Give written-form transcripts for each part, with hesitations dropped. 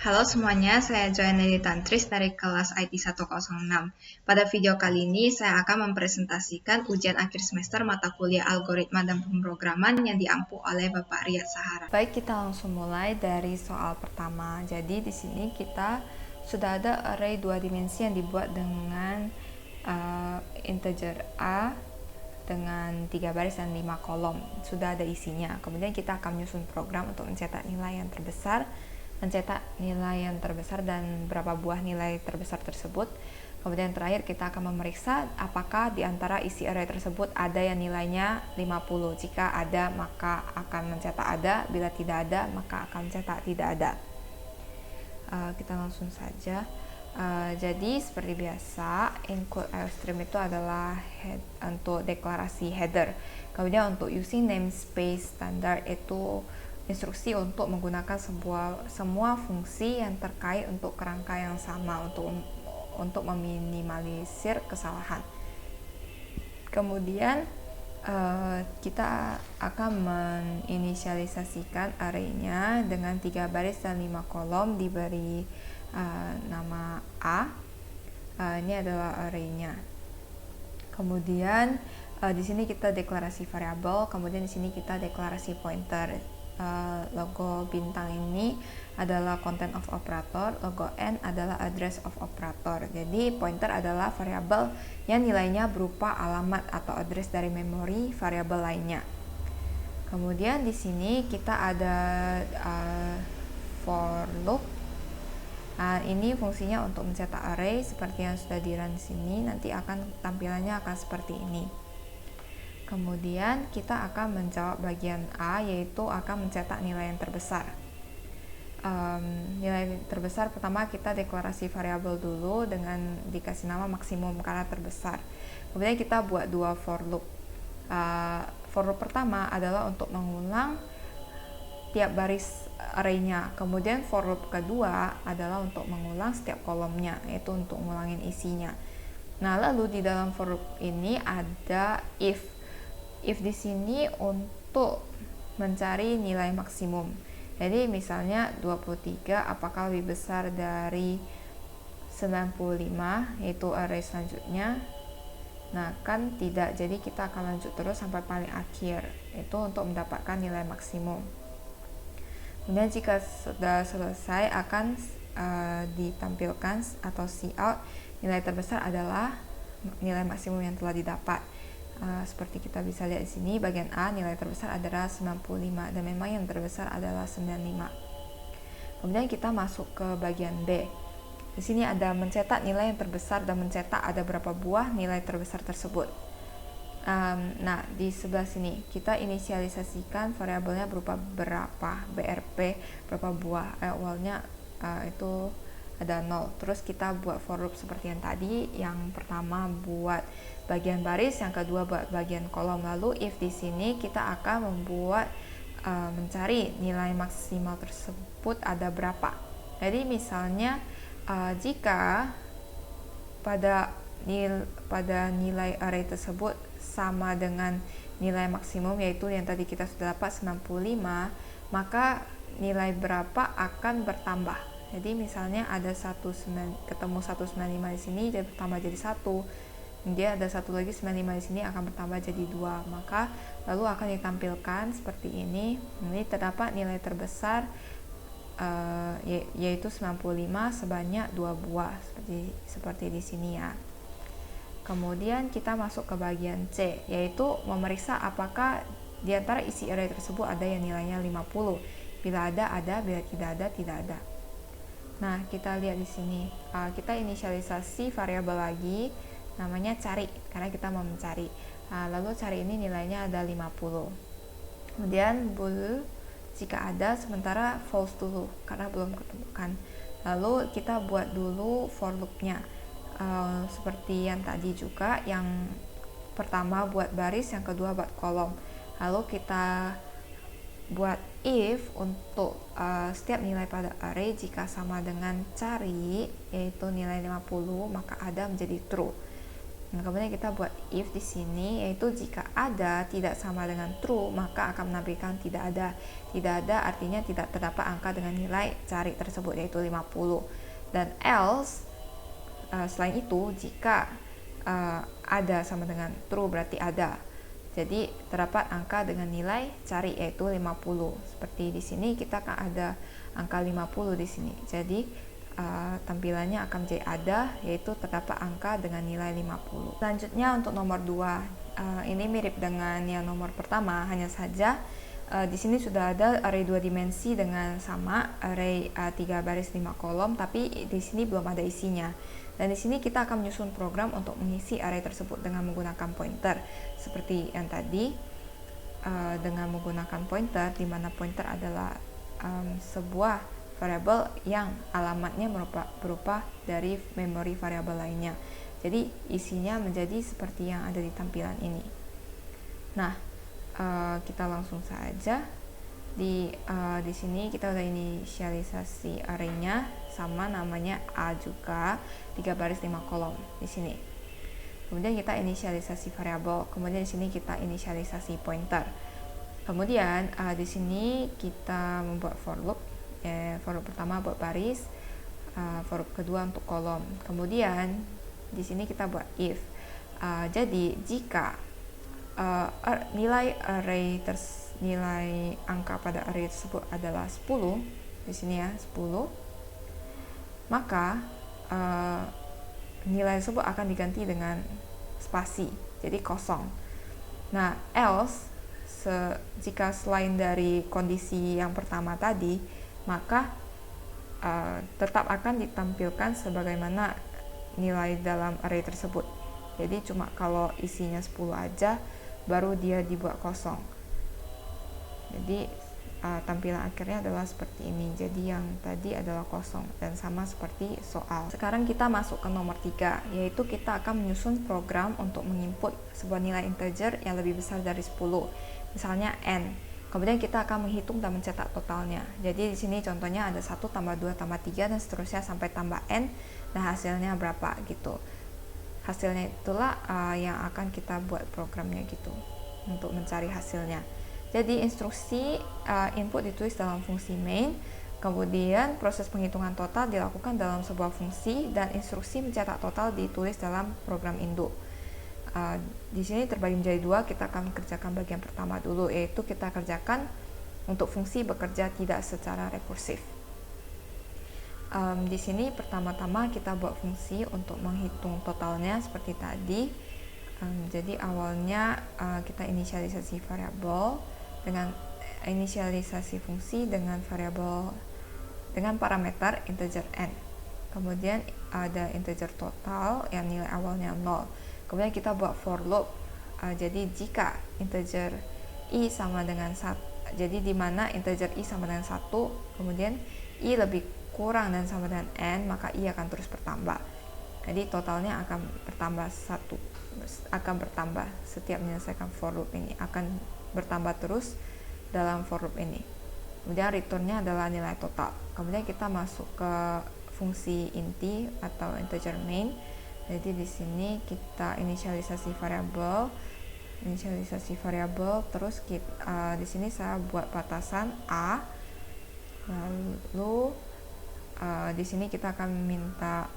Halo semuanya, saya Joanne Lili Tantris dari kelas IT 106. Pada video kali ini, saya akan mempresentasikan ujian akhir semester mata kuliah algoritma dan pemrograman yang diampu oleh Bapak Riyad Sahara. Baik, kita langsung mulai dari soal pertama. Jadi di sini kita sudah ada array 2 dimensi yang dibuat dengan integer A dengan 3 baris dan 5 kolom. Sudah ada isinya. Kemudian kita akan menyusun program untuk mencetak nilai yang terbesar dan berapa buah nilai terbesar tersebut. Kemudian terakhir kita akan memeriksa apakah di antara isi array tersebut ada yang nilainya 50. Jika ada, maka akan mencetak ada. Bila tidak ada, maka akan mencetak tidak ada. Kita langsung saja. Jadi seperti biasa, include iostream itu adalah untuk deklarasi header. Kemudian untuk using namespace standard itu instruksi untuk menggunakan semua fungsi yang terkait untuk kerangka yang sama untuk meminimalisir kesalahan. Kemudian kita akan menginisialisasikan array-nya dengan 3 baris dan 5 kolom diberi nama A. Ini adalah array-nya. Kemudian di sini kita deklarasi variabel, kemudian di sini kita deklarasi pointer. Logo bintang ini adalah content of operator, logo N adalah address of operator. Jadi pointer adalah variabel yang nilainya berupa alamat atau address dari memori variabel lainnya. Kemudian di sini kita ada for loop. Ini fungsinya untuk mencetak array seperti yang sudah di-run di sini. Nanti tampilannya akan seperti ini. Kemudian kita akan menjawab bagian A, yaitu akan mencetak nilai yang terbesar. Nilai terbesar pertama kita deklarasi variabel dulu dengan dikasih nama maksimum karena terbesar. Kemudian kita buat dua for loop. For loop pertama adalah untuk mengulang tiap baris array-nya. Kemudian for loop kedua adalah untuk mengulang setiap kolomnya, yaitu untuk ngulangin isinya. Nah, lalu di dalam for loop ini ada if di sini untuk mencari nilai maksimum. Jadi misalnya 23 apakah lebih besar dari 95, yaitu array selanjutnya. Nah, kan tidak, jadi kita akan lanjut terus sampai paling akhir, itu untuk mendapatkan nilai maksimum. Kemudian jika sudah selesai akan ditampilkan atau cout nilai terbesar adalah nilai maksimum yang telah didapat. Seperti kita bisa lihat di sini, bagian A nilai terbesar adalah 95 dan memang yang terbesar adalah 95. Kemudian kita masuk ke bagian B. Di sini ada mencetak nilai yang terbesar dan mencetak ada berapa buah nilai terbesar tersebut. Nah, di sebelah sini kita inisialisasikan variabelnya berupa berapa, BRP, berapa buah. Awalnya itu ada 0. Terus kita buat for loop seperti yang tadi. Yang pertama buat bagian baris, yang kedua buat bagian kolom. Lalu if di sini kita akan membuat mencari nilai maksimal tersebut ada berapa. Jadi misalnya jika pada nilai array tersebut sama dengan nilai maksimum, yaitu yang tadi kita sudah dapat 95, maka nilai berapa akan bertambah. Jadi misalnya ada ketemu 195 di sini, jadi bertambah jadi 1. Dia ada satu lagi 95 di sini akan bertambah jadi 2. Maka lalu akan ditampilkan seperti ini. Ini terdapat nilai terbesar yaitu 95 sebanyak 2 buah seperti di sini ya. Kemudian kita masuk ke bagian C, yaitu memeriksa apakah di antara isi array tersebut ada yang nilainya 50. Bila ada, bila tidak ada, tidak ada. Nah, kita lihat di sini. Kita inisialisasi variabel lagi, namanya cari, karena kita mau mencari. Lalu cari ini nilainya ada 50. Kemudian bool jika ada, sementara false dulu, karena belum ketemukan. Lalu kita buat dulu for loop-nya. Seperti yang tadi juga, yang pertama buat baris, yang kedua buat kolom. Lalu kita buat if untuk setiap nilai pada array jika sama dengan cari, yaitu nilai 50, maka ada menjadi true. Nah, kemudian kita buat if di sini, yaitu jika ada tidak sama dengan true, maka akan menampilkan tidak ada. Tidak ada artinya tidak terdapat angka dengan nilai cari tersebut, yaitu 50. Dan else, selain itu, jika ada sama dengan true berarti ada. Jadi terdapat angka dengan nilai cari yaitu 50. Seperti di sini kita akan ada angka 50 di sini. Jadi tampilannya akan menjadi ada, yaitu terdapat angka dengan nilai 50. Selanjutnya untuk nomor 2, ini mirip dengan yang nomor pertama, hanya saja di sini sudah ada array 2 dimensi dengan sama array 3 baris 5 kolom, tapi di sini belum ada isinya. Dan di sini kita akan menyusun program untuk mengisi array tersebut dengan menggunakan pointer seperti yang tadi, dengan menggunakan pointer, di mana pointer adalah sebuah variabel yang alamatnya berupa dari memori variabel lainnya. Jadi isinya menjadi seperti yang ada di tampilan ini. Nah, kita langsung saja di sini kita udah inisialisasi arraynya sama, namanya A juga, 3 baris 5 kolom di sini. Kemudian kita inisialisasi variabel, kemudian di sini kita inisialisasi pointer. Kemudian di sini kita membuat for loop. For loop pertama buat baris, for loop kedua untuk kolom. Kemudian di sini kita buat if. Jadi jika nilai angka pada array tersebut adalah 10, di sini ya 10, maka nilai tersebut akan diganti dengan spasi, jadi kosong. Nah, else jika selain dari kondisi yang pertama tadi, maka tetap akan ditampilkan sebagaimana nilai dalam array tersebut. Jadi cuma kalau isinya 10 aja baru dia dibuat kosong. Jadi tampilan akhirnya adalah seperti ini. Jadi yang tadi adalah kosong dan sama seperti soal. Sekarang kita masuk ke nomor 3, yaitu kita akan menyusun program untuk menginput sebuah nilai integer yang lebih besar dari 10. Misalnya n. Kemudian kita akan menghitung dan mencetak totalnya. Jadi di sini contohnya ada 1 tambah 2 tambah 3 dan seterusnya sampai tambah n. Nah, hasilnya berapa gitu. Hasilnya itulah yang akan kita buat programnya gitu untuk mencari hasilnya. Jadi instruksi input ditulis dalam fungsi main. Kemudian proses penghitungan total dilakukan dalam sebuah fungsi dan instruksi mencetak total ditulis dalam program induk. Di sini terbagi menjadi 2, kita akan kerjakan bagian pertama dulu, yaitu kita kerjakan untuk fungsi bekerja tidak secara rekursif. Di sini pertama-tama kita buat fungsi untuk menghitung totalnya seperti tadi. Jadi awalnya kita inisialisasi variabel dengan inisialisasi fungsi dengan variabel dengan parameter integer n. Kemudian ada integer total yang nilai awalnya 0. Kemudian kita buat for loop. Jadi jika integer i sama dengan 1, jadi di mana integer i sama dengan 1, kemudian i lebih kurang dan sama dengan n, maka i akan terus bertambah. Jadi totalnya akan bertambah setiap menyelesaikan for loop ini, akan bertambah terus dalam for loop ini. Kemudian returnnya adalah nilai total. Kemudian kita masuk ke fungsi inti atau integer main. Jadi di sini kita inisialisasi variabel, terus di sini saya buat batasan a. Lalu di sini kita akan minta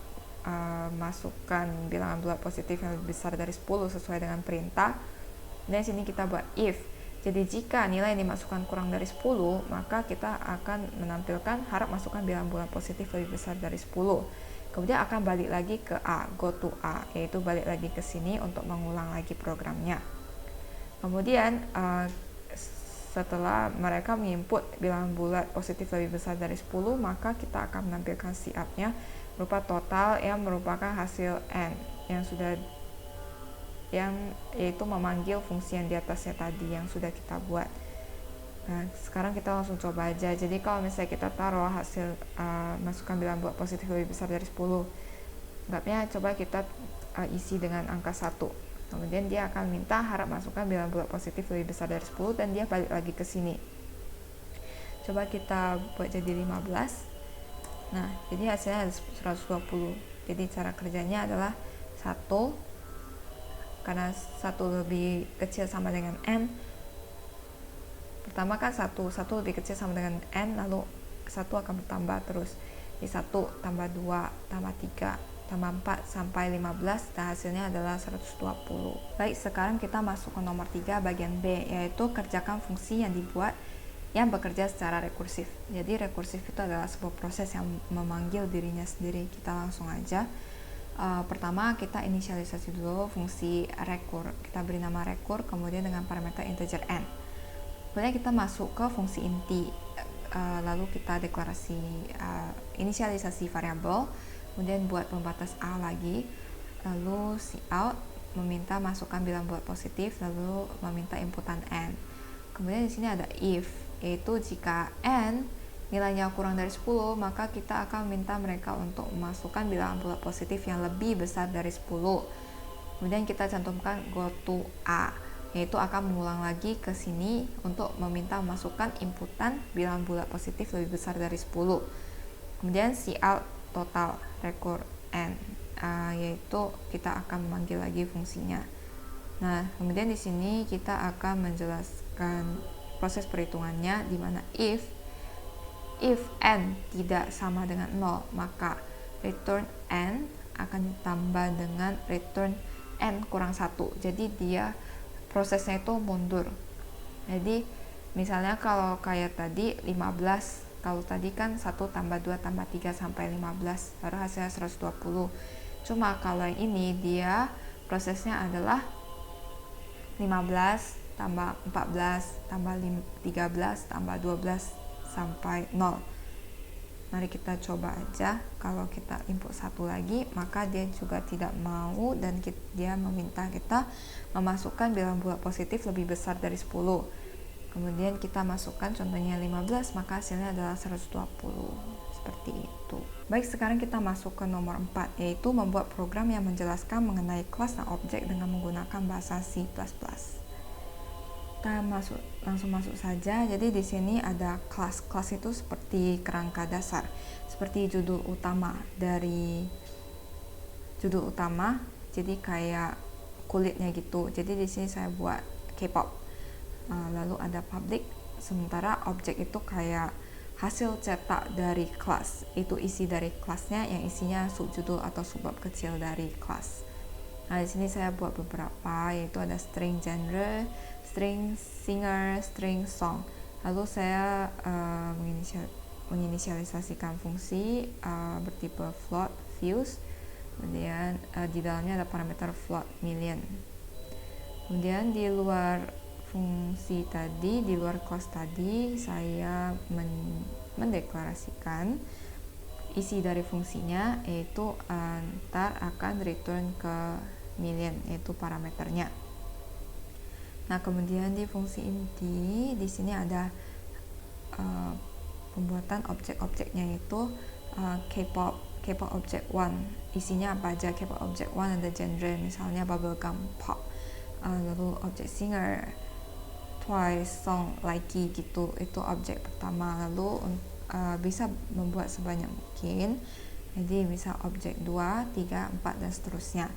masukkan bilangan bulat positif yang lebih besar dari 10 sesuai dengan perintah. Dan di sini kita buat if. Jadi jika nilai yang dimasukkan kurang dari 10, maka kita akan menampilkan harap masukkan bilangan bulat positif lebih besar dari 10. Kemudian akan balik lagi ke A, go to A, yaitu balik lagi ke sini untuk mengulang lagi programnya. Kemudian setelah mereka menginput bilangan bulat positif lebih besar dari 10, maka kita akan menampilkan COUT-nya berupa total yang merupakan hasil n yaitu memanggil fungsi yang di atasnya tadi yang sudah kita buat. Nah, sekarang kita langsung coba aja. Jadi kalau misalnya kita taruh hasil masukkan bilangan bulat positif lebih besar dari 10, anggapnya coba kita isi dengan angka 1. Kemudian dia akan minta harap masukkan bilangan bulat positif lebih besar dari 10 dan dia balik lagi ke sini. Coba kita buat jadi 15. Nah, jadi hasilnya ada 120. Jadi cara kerjanya adalah 1 karena 1 lebih kecil sama dengan n. Pertama kan 1 lebih kecil sama dengan n, lalu 1 akan bertambah terus. Di 1 tambah 2 tambah 3 tambah 4 sampai 15, dan hasilnya adalah 120. Baik, sekarang kita masuk ke nomor 3 bagian B, yaitu kerjakan fungsi yang dibuat yang bekerja secara rekursif. Jadi rekursif itu adalah sebuah proses yang memanggil dirinya sendiri. Kita langsung aja. Pertama kita inisialisasi dulu fungsi rekur. Kita beri nama rekur, kemudian dengan parameter integer n. Kemudian kita masuk ke fungsi inti. Lalu kita deklarasi inisialisasi variabel, kemudian buat pembatas a lagi, lalu cout meminta masukkan bilang bulat positif, lalu meminta inputan n. Kemudian di sini ada if, yaitu jika n nilainya kurang dari 10, maka kita akan minta mereka untuk memasukkan bilangan bulat positif yang lebih besar dari 10. Kemudian kita cantumkan go to a, yaitu akan mengulang lagi ke sini untuk meminta memasukkan inputan bilangan bulat positif lebih besar dari 10. Kemudian cout total rekur n, yaitu kita akan memanggil lagi fungsinya. Nah, kemudian di sini kita akan menjelaskan proses perhitungannya, di mana if n tidak sama dengan 0, maka return n akan ditambah dengan return n kurang 1. Jadi dia prosesnya itu mundur. Jadi misalnya kalau kayak tadi 15, kalau tadi kan 1 tambah 2 tambah 3 sampai 15, baru hasilnya 120. Cuma kalau yang ini dia prosesnya adalah 15 tambah 14 tambah 13 tambah 12 sampai 0. Mari kita coba aja. Kalau kita input 1 lagi, maka dia juga tidak mau, dan dia meminta kita memasukkan bilangan bulat positif lebih besar dari 10. Kemudian kita masukkan contohnya 15, maka hasilnya adalah 120. Seperti itu. Baik, sekarang kita masuk ke nomor 4, yaitu membuat program yang menjelaskan mengenai kelas dan objek dengan menggunakan bahasa C++. Kita langsung masuk saja. Jadi di sini ada kelas. Kelas itu seperti kerangka dasar, seperti judul utama dari judul utama. Jadi kayak kulitnya gitu. Jadi di sini saya buat K-pop. Lalu ada public, sementara objek itu kayak hasil cetak dari kelas, itu isi dari kelasnya yang isinya subjudul atau subbab kecil dari kelas. Nah, di sini saya buat beberapa, yaitu ada string genre, string singer, string song. Lalu saya menginisialisasikan fungsi bertipe float views. Kemudian di dalamnya ada parameter float million. Kemudian di luar fungsi tadi, di luar kelas tadi, saya mendeklarasikan isi dari fungsinya, yaitu ntar akan return ke million, yaitu parameternya. Nah, kemudian di fungsi inti, di sini ada pembuatan objek-objeknya, yaitu K-pop object 1. Isinya apa aja? K-pop object 1 ada genre, misalnya bubblegum pop. Lalu objek singer, Twice, song, likey gitu, itu objek pertama. Lalu bisa membuat sebanyak mungkin, jadi bisa objek 2, 3, 4 dan seterusnya.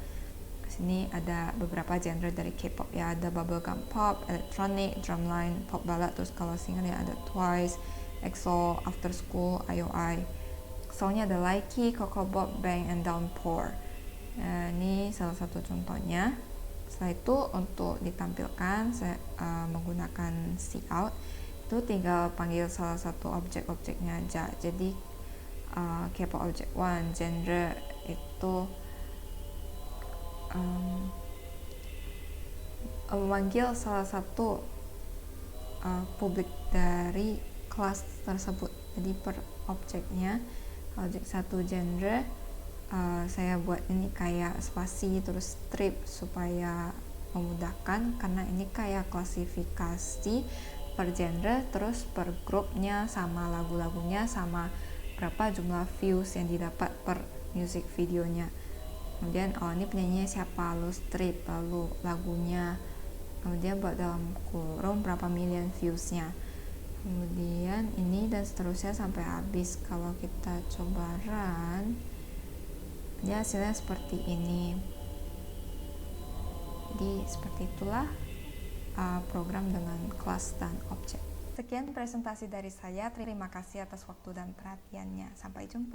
Sini ada beberapa genre dari K-pop ya, ada bubblegum pop, electronic, drumline, pop ballad. Terus kalau singernya ada Twice, EXO, After School, IOI. Songnya ada Likey, Coco Bob, Bang, and Downpour. Ini salah satu contohnya. Setelah itu untuk ditampilkan saya menggunakan cout, itu tinggal panggil salah satu objek-objeknya aja. Jadi K-pop object 1 genre itu memanggil salah satu publik dari kelas tersebut. Jadi per objeknya, objek 1 genre, saya buat ini kayak spasi terus strip supaya memudahkan, karena ini kayak klasifikasi per genre, terus per grupnya, sama lagu-lagunya, sama berapa jumlah views yang didapat per music videonya. Kemudian ini penyanyinya siapa, lalu strip, lalu lagunya, kemudian buat dalam kurung berapa million viewsnya, kemudian ini dan seterusnya sampai habis. Kalau kita coba run, ya hasilnya seperti ini. Jadi seperti itulah program dengan kelas dan objek. Sekian presentasi dari saya. Terima kasih atas waktu dan perhatiannya. Sampai jumpa.